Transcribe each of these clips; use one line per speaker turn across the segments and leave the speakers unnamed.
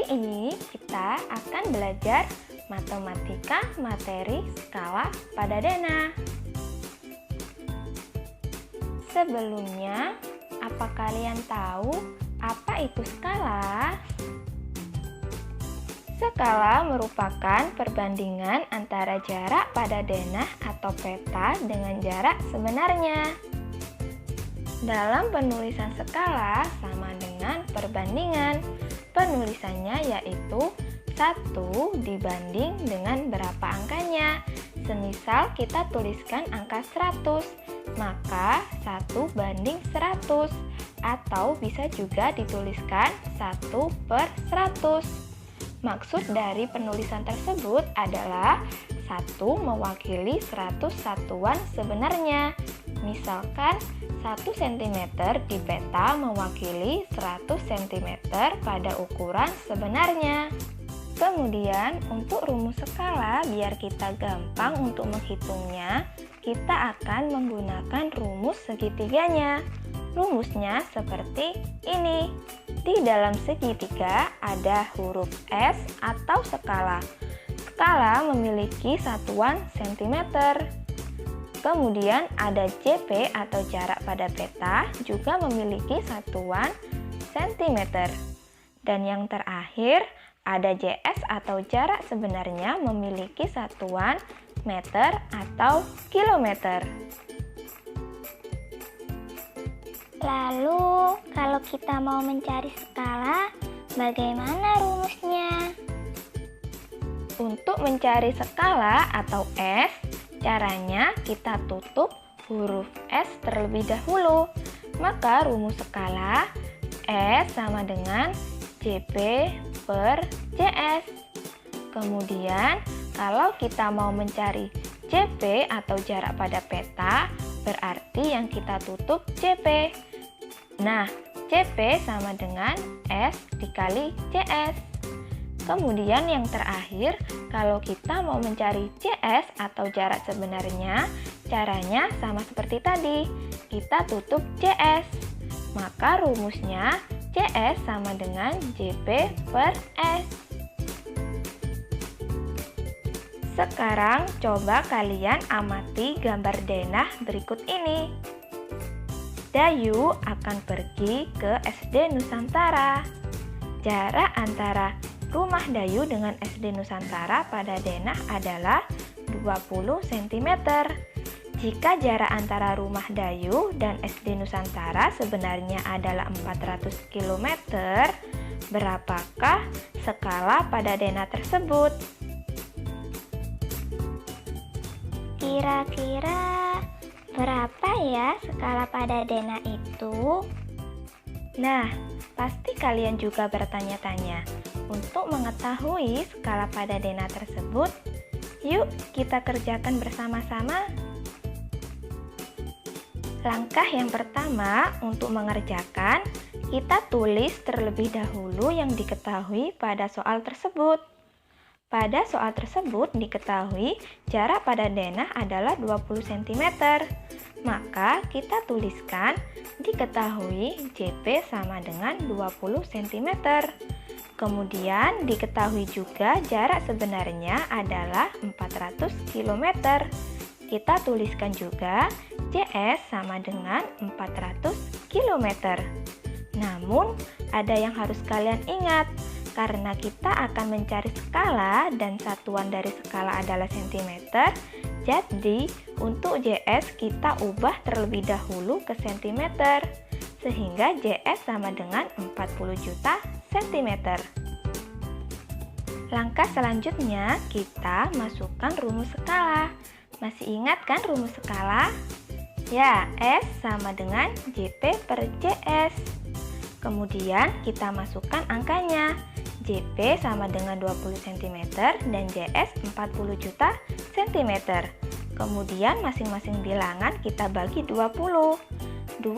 ini kita akan belajar matematika materi skala pada denah. Sebelumnya, apa kalian tahu apa itu skala? Skala merupakan perbandingan antara jarak pada denah atau peta dengan jarak sebenarnya. Dalam penulisan skala sama dengan perbandingan. Penulisannya yaitu 1 dibanding dengan berapa angkanya. Semisal kita tuliskan angka 100, maka 1 banding 100. Atau bisa juga dituliskan 1/100. Maksud dari penulisan tersebut adalah 1 mewakili 100 satuan sebenarnya. Misalkan 1 cm di peta mewakili 100 cm pada ukuran sebenarnya. Kemudian untuk rumus skala, biar kita gampang untuk menghitungnya, kita akan menggunakan rumus segitiganya. Rumusnya seperti ini. Di dalam segitiga ada huruf S atau skala. Skala memiliki satuan cm. Kemudian ada JP atau jarak pada peta juga memiliki satuan cm. Dan yang terakhir ada JS atau jarak sebenarnya memiliki satuan meter atau kilometer.
Lalu, kalau kita mau mencari skala, bagaimana rumusnya?
Untuk mencari skala atau S, caranya kita tutup huruf S terlebih dahulu. Maka rumus skala S sama dengan JP per JS. Kemudian, kalau kita mau mencari JP atau jarak pada peta, berarti yang kita tutup JP. Nah, JP sama dengan S dikali JS. Kemudian yang terakhir, kalau kita mau mencari JS atau jarak sebenarnya, caranya sama seperti tadi. Kita tutup JS. Maka rumusnya JS sama dengan JP per S. Sekarang coba kalian amati gambar denah berikut ini. Dayu akan pergi ke SD Nusantara. Jarak antara rumah Dayu dengan SD Nusantara pada denah adalah 20 cm. Jika jarak antara rumah Dayu dan SD Nusantara sebenarnya adalah 400 km, berapakah skala pada denah tersebut?
Kira-kira berapa ya skala pada denah itu?
Nah, pasti kalian juga bertanya-tanya. Untuk mengetahui skala pada denah tersebut, yuk kita kerjakan bersama-sama. Langkah yang pertama untuk mengerjakan, kita tulis terlebih dahulu yang diketahui pada soal tersebut. Pada soal tersebut diketahui jarak pada denah adalah 20 cm. Maka kita tuliskan diketahui JP sama dengan 20 cm. Kemudian diketahui juga jarak sebenarnya adalah 400 km. Kita tuliskan juga JS sama dengan 400 km. Namun, ada yang harus kalian ingat. Karena kita akan mencari skala dan satuan dari skala adalah cm, jadi untuk JS kita ubah terlebih dahulu ke cm, sehingga JS sama dengan 40 juta cm. Langkah selanjutnya kita masukkan rumus skala. Masih ingat kan rumus skala? Ya, S sama dengan JP per JS. Kemudian kita masukkan angkanya. JP sama dengan 20 cm dan JS 40 juta cm. Kemudian masing-masing bilangan kita bagi 20. 20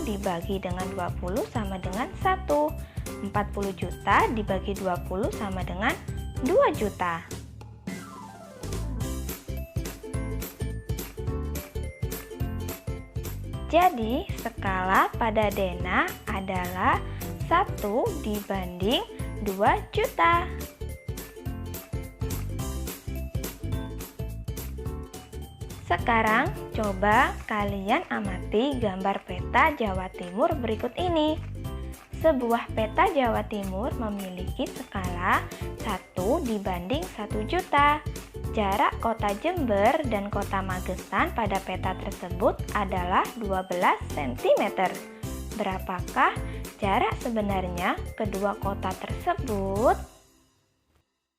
dibagi dengan 20 sama dengan 1. 40 juta dibagi 20 sama dengan 2 juta. Jadi, skala pada denah adalah 1 dibanding 2 juta. Sekarang coba kalian amati gambar peta Jawa Timur berikut ini. Sebuah peta Jawa Timur memiliki skala 1:1 juta. Jarak kota Jember dan kota Magetan pada peta tersebut adalah 12 cm. Berapakah jarak sebenarnya kedua kota tersebut?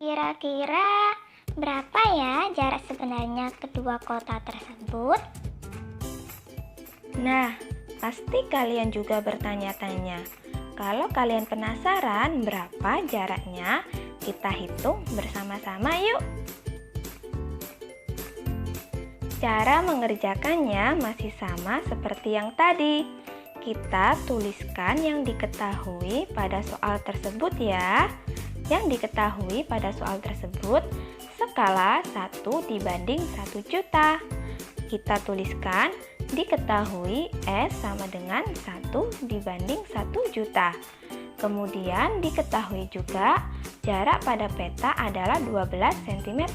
Kira-kira berapa ya jarak sebenarnya kedua kota tersebut?
Nah, pasti kalian juga bertanya-tanya. Kalau kalian penasaran berapa jaraknya, kita hitung bersama-sama yuk. Cara mengerjakannya masih sama seperti yang tadi. Kita tuliskan yang diketahui pada soal tersebut ya. Yang diketahui pada soal tersebut skala 1:1 juta. Kita tuliskan diketahui S sama dengan 1:1 juta. Kemudian diketahui juga jarak pada peta adalah 12 cm.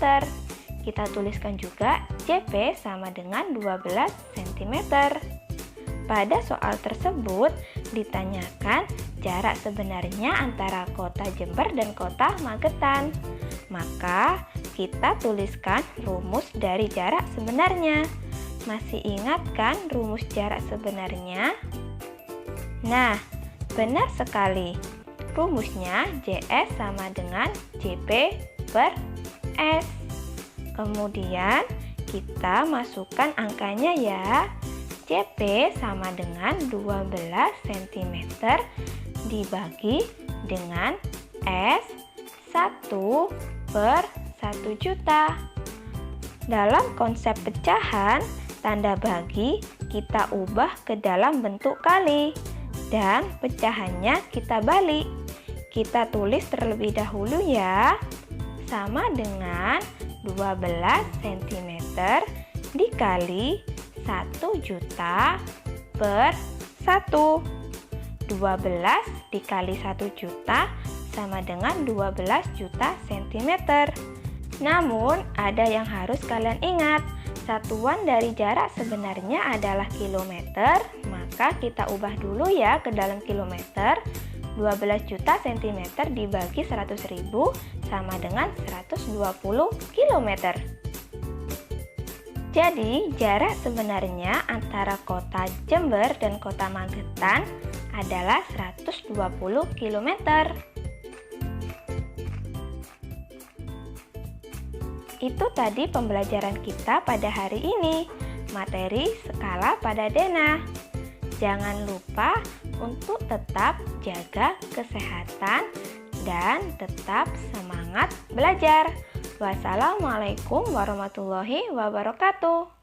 Kita tuliskan juga JP sama dengan 12 cm. Pada soal tersebut ditanyakan jarak sebenarnya antara kota Jember dan kota Magetan. Maka kita tuliskan rumus dari jarak sebenarnya. Masih ingat kan rumus jarak sebenarnya? Nah, benar sekali. Rumusnya JS sama dengan JP per S. Kemudian kita masukkan angkanya ya. JP sama dengan 12 cm dibagi dengan S 1/1 juta. Dalam konsep pecahan, tanda bagi kita ubah ke dalam bentuk kali dan pecahannya kita balik. Kita tulis terlebih dahulu ya. Sama dengan 12 cm dikali 1 juta per 1. 12 dikali 1 juta sama dengan 12 juta cm. Namun ada yang harus kalian ingat. Satuan dari jarak sebenarnya adalah kilometer, maka kita ubah dulu ya ke dalam kilometer. 12 juta cm dibagi 100.000 sama dengan 120 km. Jadi, jarak sebenarnya antara kota Jember dan kota Magetan adalah 120 km. Itu tadi pembelajaran kita pada hari ini, materi skala pada denah. Jangan lupa untuk tetap jaga kesehatan dan tetap semangat belajar. Wassalamualaikum warahmatullahi wabarakatuh.